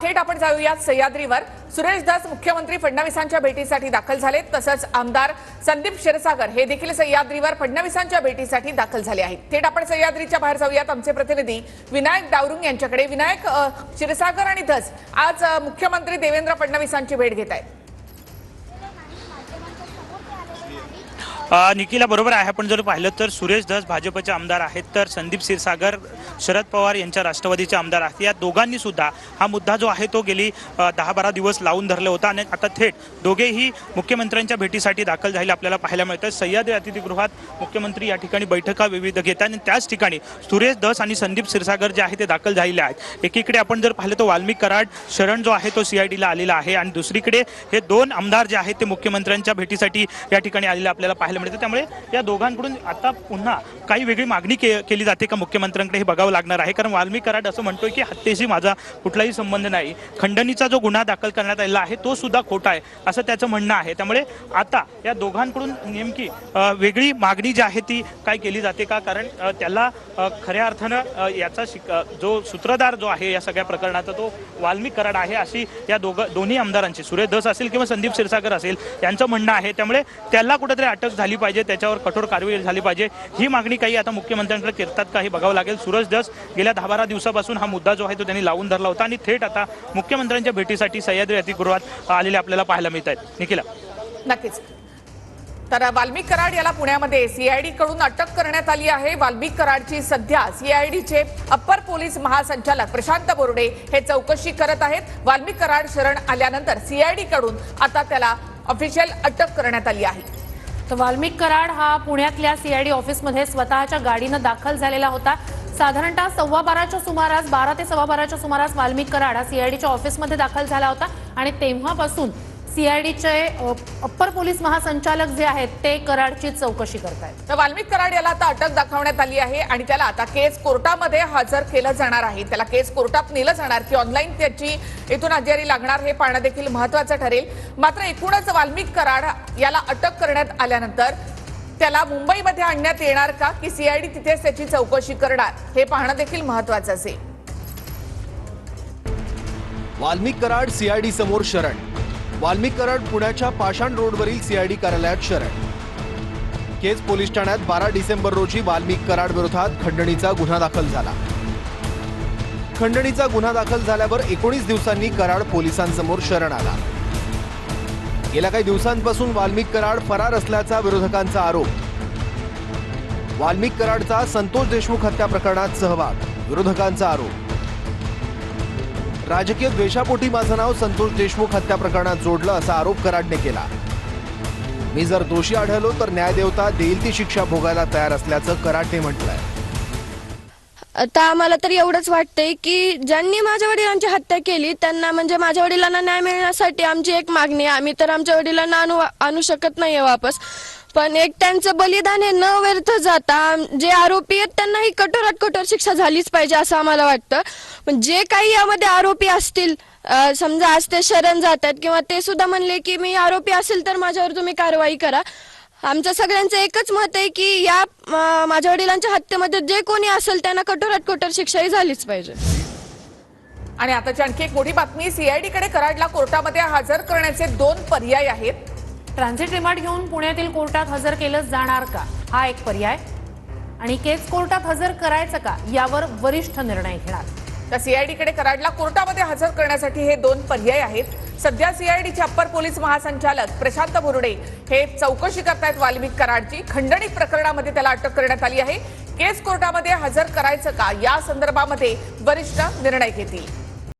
थेट आपण जाऊयात सह्याद्रीवर। सुरेश धस मुख्यमंत्री फडणवीसांच्या भेटीसाठी दाखल झाले, तसंच आमदार संदीप क्षीरसागर हे देखील सह्याद्रीवर फडणवीसांच्या भेटीसाठी दाखल झाले आहेत। थेट आपण सह्याद्रीच्या बाहेर जाऊयात, आमचे प्रतिनिधी विनायक डावरुंग यांच्याकडे। विनायक, क्षीरसागर आणि धस आज मुख्यमंत्री देवेंद्र फडणवीसांची भेट घेत आहेत। निखिला बरोबर आहे। आपण जर पाहिलं तर सुरेश धस भाजपचे आमदार आहेत, तर संदीप क्षीरसागर शरद पवार यांच्या राष्ट्रवादीचे आमदार आहेत। या दोघांनी सुद्धा हा मुद्दा जो आहे तो गेली 10-12 दिवस लावून धरला होता आणि आता थेट दोघेही मुख्यमंत्र्यांच्या भेटीसाठी दाखल झाले आपल्याला पाहायला मिळतं। सह्याद्री अतिथीगृहात मुख्यमंत्री या ठिकाणी बैठका विविध घेतात आणि त्याच ठिकाणी सुरेश धस आणि संदीप क्षीरसागर जे आहे ते दाखल झालेले आहेत। एकीकडे आपण जर पाहिलं तर वाल्मिक कराड शरण जो आहे तो सीआयडीला आलेला आहे आणि दुसरीकडे हे दोन आमदार जे आहेत ते मुख्यमंत्र्यांच्या भेटीसाठी या ठिकाणी आलेले आपल्याला पाहायला मिळतं। त्यामुळे या दोघांकडून आता पुन्हा काही वेगळी मागणी केली जाते का मुख्यमंत्र्यांकडे हे बघावं लागणार आहे। कारण वाल्मिक कराड असं म्हणतोय की हत्येशी माझा कुठलाही संबंध नाही, खंडणीचा जो गुन्हा दाखल करण्यात आलेला आहे तो सुद्धा खोटा आहे असं त्याचं म्हणणं आहे। त्यामुळे आता या दोघांकडून नेमकी वेगळी मागणी जी आहे ती काय केली जाते का, कारण त्याला खऱ्या अर्थानं याचा जो सूत्रधार जो आहे या सगळ्या प्रकरणाचा तो वाल्मिक कराड आहे अशी या दोन्ही आमदारांची, सुरेश धस असेल किंवा संदीप क्षीरसागर असेल, यांचं म्हणणं आहे। त्यामुळे त्याला कुठेतरी अटक झाली पाहिजे, त्याच्यावर कठोर कारवाई झाली पाहिजे, ही मागणी काही आता मुख्यमंत्र्यांकडे करतात का हे बघावं लागेल। सुरेश धस गेल्या 10-12 दिवसापासून हा मुद्दा जो आहे तो त्यांनी लावून धरला होता आणि थेट आता मुख्यमंत्र्यांच्या भेटीसाठी सह्याद्री अतिथीगृहात आलेले आपल्याला पाहायला मिळत आहेत। निखिला, नक्कीच। तर वाल्मिक कराड याला पुण्यामध्ये सीआयडी कडून अटक करण्यात आली आहे। वाल्मिक कराडची सध्या सीआयडीचे अप्पर पोलीस महासंचालक प्रशांत बोर्डे हे चौकशी करत आहेत। वाल्मिक कराड शरण आल्यानंतर सीआयडी कडून आता त्याला ऑफिशियल अटक करण्यात आली आहे। तर वाल्मिक कराड हा पुण्यातल्या सीआयडी ऑफिसमध्ये स्वतःच्या गाडीनं दाखल झालेला होता। साधारणतः 12:15च्या सुमारास 12 ते 12:15च्या सुमारास वाल्मिक कराड हा सीआयडीच्या ऑफिसमध्ये दाखल झाला होता आणि तेव्हापासून सीआयडीचे अप्पर पोलीस महासंचालक जे आहेत ते कराडची चौकशी करतायत। तर वाल्मिक कराड याला आता अटक दाखवण्यात आली आहे आणि त्याला आता केस कोर्टामध्ये हजर केलं जाणार आहे। त्याला केस कोर्टात नेलं जाणार की ऑनलाईन त्याची इथून हजेरी लागणार हे पाहणं देखील महत्त्वाचं ठरेल। मात्र एकूणच वाल्मिक कराड याला अटक करण्यात आल्यानंतर त्याला मुंबईमध्ये आणण्यात येणार का की सीआयडी तिथेच त्याची चौकशी करणार हे पाहणं देखील महत्त्वाचं असेल। वाल्मिक कराड सीआयडी समोर शरण। वाल्मिक कराड पुण्याच्या पाषाण रोडवरील सीआयडी कार्यालयात शरण। केज पोलीस ठाण्यात 12 डिसेंबर रोजी वाल्मिक कराड विरोधात खंडणीचा गुन्हा दाखल झाला। खंडणीचा गुन्हा दाखल झाल्यावर 19 दिवसांनी कराड पोलिसांसमोर शरण आला। गेल्या काही दिवसांपासून वाल्मिक कराड फरार असल्याचा विरोधकांचा आरोप। वाल्मिक कराडचा संतोष देशमुख हत्या प्रकरणात सहभाग, विरोधकांचा आरोप। राजकीय द्वेषापोटी माझं नाव संतोष देशमुख हत्या प्रकरणात जोडलं असा आरोप कराडने केला। मी जर दोषी आढळलो तर न्यायदेवता देईल ती शिक्षा भोगायला तयार असल्याचं कराडने म्हटलंय। आता आम्हाला तर एवढंच वाटतंय की ज्यांनी माझ्या वडिलांची हत्या केली त्यांना म्हणजे माझ्या वडिलांना न्याय मिळण्यासाठी आमची एक मागणी आहे। आम्ही तर आमच्या वडिलांना आणू शकत नाहीये वापस, पण एक त्यांचं बलिदान हे न व्यर्थ जाता जे आरोपी आहेत त्यांनाही कठोरात कठोर शिक्षा झालीच पाहिजे असं आम्हाला वाटतं। पण जे काही यामध्ये आरोपी असतील, समजा आज ते शरण जातात किंवा ते सुद्धा म्हणले की मी आरोपी असेल तर माझ्यावर तुम्ही कारवाई करा, आमचं सगळ्यांचं एकच मत आहे की या माझ्या वडिलांच्या हत्येमध्ये जे कोणी असेल त्यांना कठोरात कठोर शिक्षाही झालीच पाहिजे। आणि आताची आणखी एक मोठी बातमी, सीआयडी कडे कराडला कोर्टामध्ये हजर करण्याचे 2 पर्याय आहेत। ट्रान्झिट रिमांड घेऊन पुण्यातील कोर्टात हजर केलं जाणार का हा एक पर्याय, आणि केस कोर्टात हजर करायचं का यावर वरिष्ठ निर्णय घेणार। तर सीआयडी कडे कराडला कोर्टामध्ये हजर करण्यासाठी हे 2 पर्याय आहेत। सध्या सीआयडीचे अप्पर पोलीस महासंचालक प्रशांत बोर्डे हे चौकशी करतायत वाल्मिक कराडची। खंडणी प्रकरणामध्ये त्याला अटक करण्यात आली आहे। केस कोर्टामध्ये हजर करायचं का या संदर्भामध्ये वरिष्ठ निर्णय घेतील।